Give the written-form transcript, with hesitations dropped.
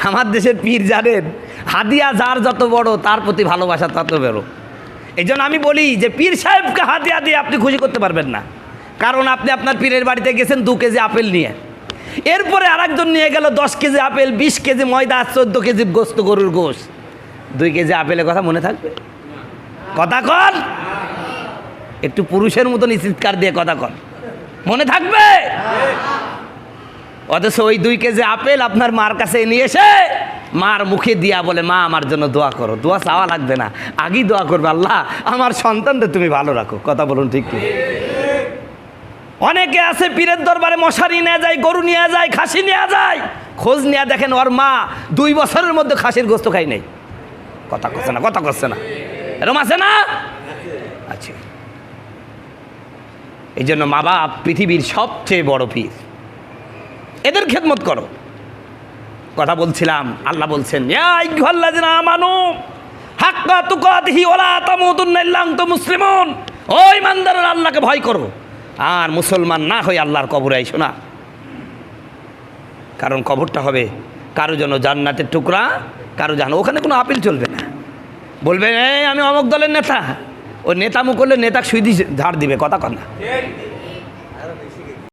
আমার দেশের পীর জানেন, হাদিয়া যার যত বড় তার প্রতি ভালোবাসা তত বড়। এই জন্য আমি বলি যে পীর সাহেবকে হাদিয়া দিয়ে আপনি খুশি করতে পারবেন না, কারণ আপনি আপনার পীরের বাড়িতে গেছেন 2 কেজি আপেল নিয়ে, এরপরে আরেকজন নিয়ে গেল 10 কেজি আপেল, 20 কেজি ময়দা, 14 কেজি গোস্ত, গরুর গোশ। 2 কেজি আপেলের কথা মনে থাকবে? কথা কন, একটু পুরুষের মতন চিৎকার দিয়ে কথা কন, মনে থাকবে? অথচ ওই 2 কেজি আপেল আপনার মার কাছে নিয়ে এসে মার মুখে দিয়া বলে, মা আমার জন্য দোয়া করো। দোয়া চাওয়া লাগবে না, আগেই দোয়া করবে, আল্লাহ আমার সন্তানদের তুমি ভালো রাখো। কথা বলুন ঠিক কি? অনেকে আছে পীরের দরবারে মশারি নিয়ে যায়, গরু নিয়ে যায়, খাসি নিয়ে যায়, খোঁজ নিয়ে দেখেন ওর মা 2 বছরের মধ্যে খাসির গোস্ত খাই নাই। কথা করছে না, কথা করছে না, এরকম আছে না? আচ্ছা, এই জন্য মা বাপ পৃথিবীর সবচেয়ে বড় পীর, এদের খেদমত করো। কথা বলছিলাম, আল্লাহ বলছেন ইয়া আইয়ুহাল্লাযিনা আমানু হাক্কা তুকাতিহি ওয়ালা তামুতুন্না ইল্লা আনতুম মুসলিমুন। ও ঈমানদাররা, আল্লাহকে ভয় করো আর মুসলমান না হয়ে আল্লাহর কবরে আইসো না, কারণ কবরটা হবে কারো জন্য জান্নাতের টুকরা, কারো জানো ওখানে কোনো আপিল চলবে না। বলবে এই আমি অমুক দলের নেতা, ও নেতামু করলে নেতা সুইদি ঝাড় দিবে। কথা কন না?